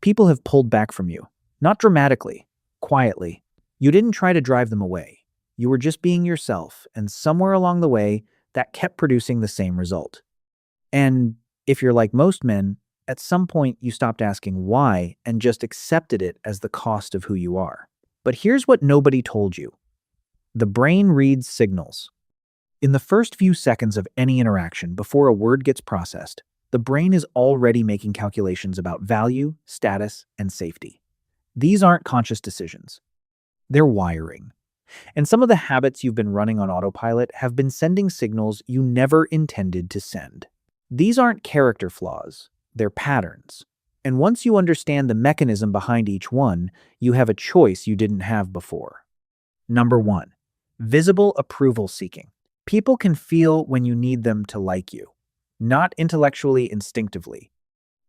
People have pulled back from you. Not dramatically, quietly. You didn't try to drive them away. You were just being yourself, and somewhere along the way, that kept producing the same result. And if you're like most men, at some point you stopped asking why and just accepted it as the cost of who you are. But here's what nobody told you. The brain reads signals. In the first few seconds of any interaction before a word gets processed, the brain is already making calculations about value, status, and safety. These aren't conscious decisions. They're wiring. And some of the habits you've been running on autopilot have been sending signals you never intended to send. These aren't character flaws, they're patterns. And once you understand the mechanism behind each one, you have a choice you didn't have before. Number 1. Visible approval seeking. People can feel when you need them to like you, not intellectually, instinctively.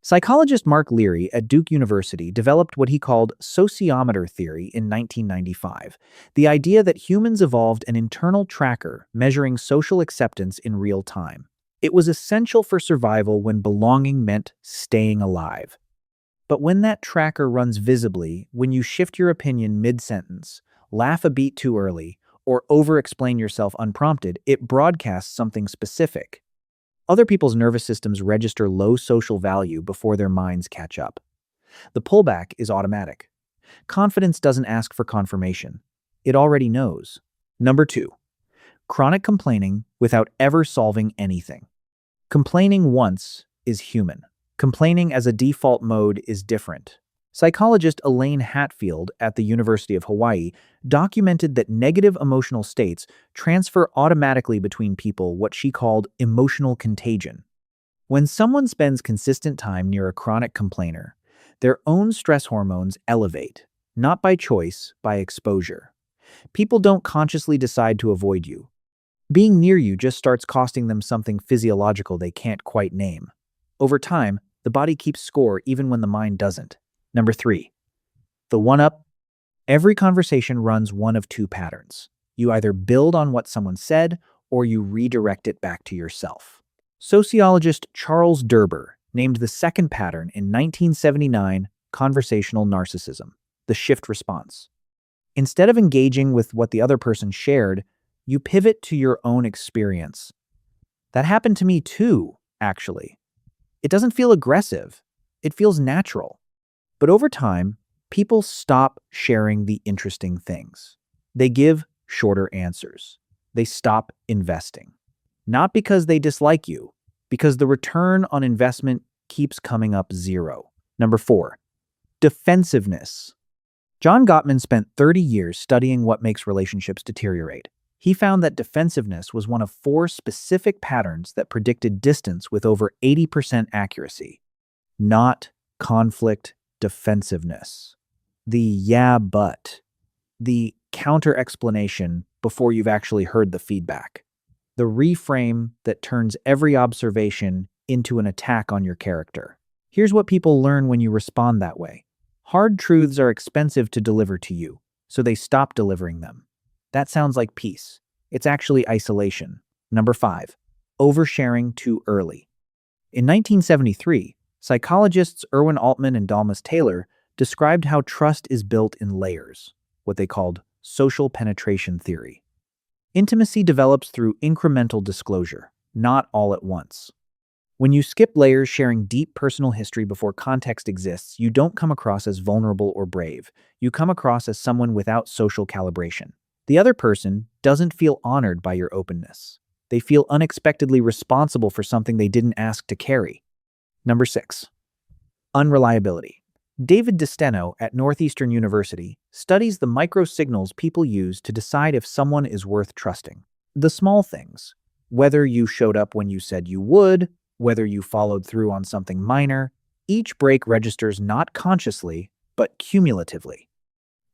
Psychologist Mark Leary at Duke University developed what he called sociometer theory in 1995, the idea that humans evolved an internal tracker measuring social acceptance in real time. It was essential for survival when belonging meant staying alive. But when that tracker runs visibly, when you shift your opinion mid-sentence, laugh a beat too early, or over-explain yourself unprompted, it broadcasts something specific. Other people's nervous systems register low social value before their minds catch up. The pullback is automatic. Confidence doesn't ask for confirmation. It already knows. Number 2. Chronic complaining without ever solving anything. Complaining once is human. Complaining as a default mode is different. Psychologist Elaine Hatfield at the University of Hawaii documented that negative emotional states transfer automatically between people, what she called emotional contagion. When someone spends consistent time near a chronic complainer, their own stress hormones elevate, not by choice, by exposure. People don't consciously decide to avoid you. Being near you just starts costing them something physiological they can't quite name. Over time, the body keeps score even when the mind doesn't. Number 3. The one-up. Every conversation runs one of two patterns. You either build on what someone said or you redirect it back to yourself. Sociologist Charles Derber named the second pattern in 1979 conversational narcissism, the shift response. Instead of engaging with what the other person shared, you pivot to your own experience. That happened to me too, actually. It doesn't feel aggressive. It feels natural. But over time, people stop sharing the interesting things. They give shorter answers. They stop investing. Not because they dislike you, because the return on investment keeps coming up zero. Number 4. Defensiveness. John Gottman spent 30 years studying what makes relationships deteriorate. He found that defensiveness was one of 4 specific patterns that predicted distance with over 80% accuracy. Not conflict, defensiveness. The yeah, but. The counter-explanation before you've actually heard the feedback. The reframe that turns every observation into an attack on your character. Here's what people learn when you respond that way. Hard truths are expensive to deliver to you, so they stop delivering them. That sounds like peace. It's actually isolation. Number 5. Oversharing too early. In 1973, psychologists Erwin Altman and Dalmas Taylor described how trust is built in layers, what they called social penetration theory. Intimacy develops through incremental disclosure, not all at once. When you skip layers sharing deep personal history before context exists, you don't come across as vulnerable or brave. You come across as someone without social calibration. The other person doesn't feel honored by your openness. They feel unexpectedly responsible for something they didn't ask to carry. Number 6. Unreliability. David DeSteno at Northeastern University studies the micro-signals people use to decide if someone is worth trusting. The small things. Whether you showed up when you said you would, whether you followed through on something minor, each break registers not consciously, but cumulatively.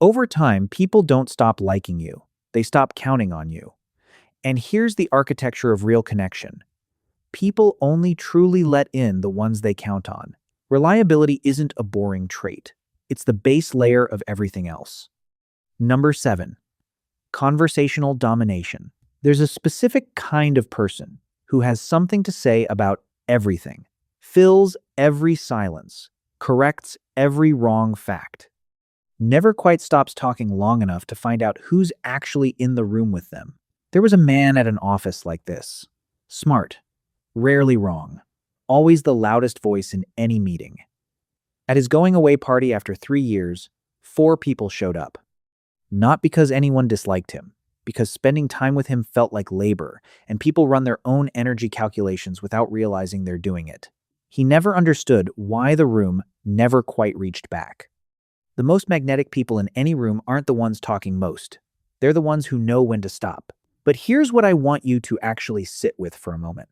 Over time, people don't stop liking you. They stop counting on you. And here's the architecture of real connection. People only truly let in the ones they count on. Reliability isn't a boring trait. It's the base layer of everything else. Number 7. Conversational domination. There's a specific kind of person who has something to say about everything, fills every silence, corrects every wrong fact, never quite stops talking long enough to find out who's actually in the room with them. There was a man at an office like this. Smart, rarely wrong, always the loudest voice in any meeting. At his going away party after 3 years, 4 people showed up. Not because anyone disliked him, because spending time with him felt like labor, and people run their own energy calculations without realizing they're doing it. He never understood why the room never quite reached back. The most magnetic people in any room aren't the ones talking most. They're the ones who know when to stop. But here's what I want you to actually sit with for a moment.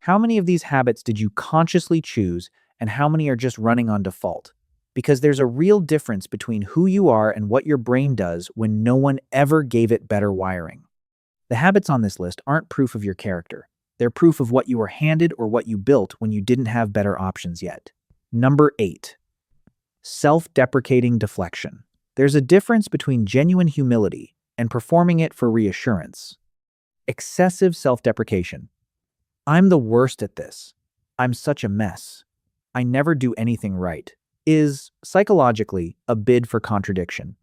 How many of these habits did you consciously choose, and how many are just running on default? Because there's a real difference between who you are and what your brain does when no one ever gave it better wiring. The habits on this list aren't proof of your character. They're proof of what you were handed or what you built when you didn't have better options yet. Number 8. Self-deprecating deflection. There's a difference between genuine humility and performing it for reassurance. Excessive self-deprecation. I'm the worst at this. I'm such a mess. I never do anything right. Is, psychologically, a bid for contradiction.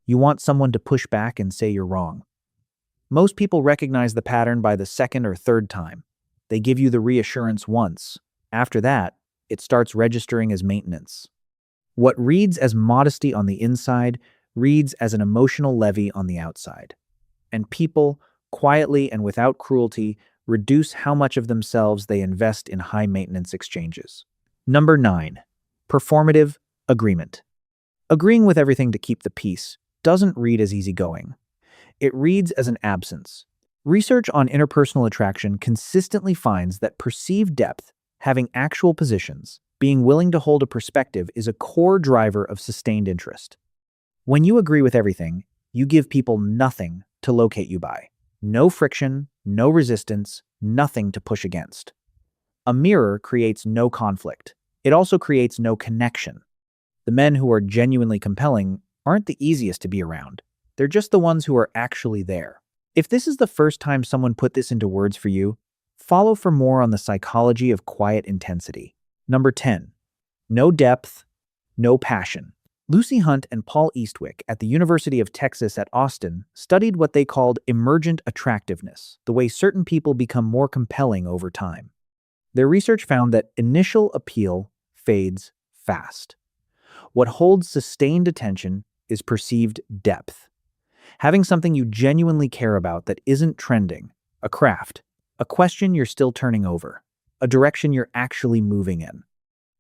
You want someone to push back and say you're wrong. Most people recognize the pattern by the second or third time. They give you the reassurance once. After that, it starts registering as maintenance. What reads as modesty on the inside reads as an emotional levy on the outside. And people, quietly and without cruelty, reduce how much of themselves they invest in high-maintenance exchanges. Number 9. Performative agreement. Agreeing with everything to keep the peace doesn't read as easygoing. It reads as an absence. Research on interpersonal attraction consistently finds that perceived depth, having actual positions, being willing to hold a perspective is a core driver of sustained interest. When you agree with everything, you give people nothing to locate you by. No friction, no resistance, nothing to push against. A mirror creates no conflict. It also creates no connection. The men who are genuinely compelling aren't the easiest to be around. They're just the ones who are actually there. If this is the first time someone put this into words for you, follow for more on the psychology of quiet intensity. Number 10. No depth, no passion. Lucy Hunt and Paul Eastwick at the University of Texas at Austin studied what they called emergent attractiveness, the way certain people become more compelling over time. Their research found that initial appeal fades fast. What holds sustained attention is perceived depth. Having something you genuinely care about that isn't trending, a craft, a question you're still turning over, a direction you're actually moving in.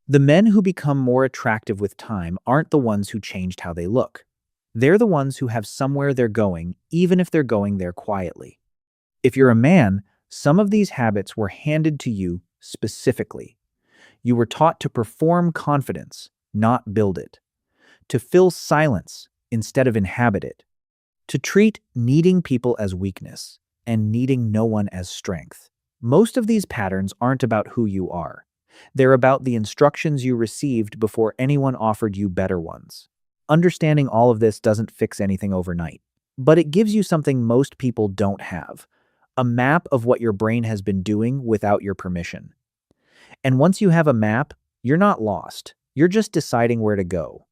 The men who become more attractive with time aren't the ones who changed how they look. They're the ones who have somewhere they're going, even if they're going there quietly. If you're a man, some of these habits were handed to you specifically. You were taught to perform confidence, not build it. To fill silence instead of inhabit it. To treat needing people as weakness and needing no one as strength. Most of these patterns aren't about who you are. They're about the instructions you received before anyone offered you better ones. Understanding all of this doesn't fix anything overnight, but it gives you something most people don't have. A map of what your brain has been doing without your permission. And once you have a map, you're not lost. You're just deciding where to go.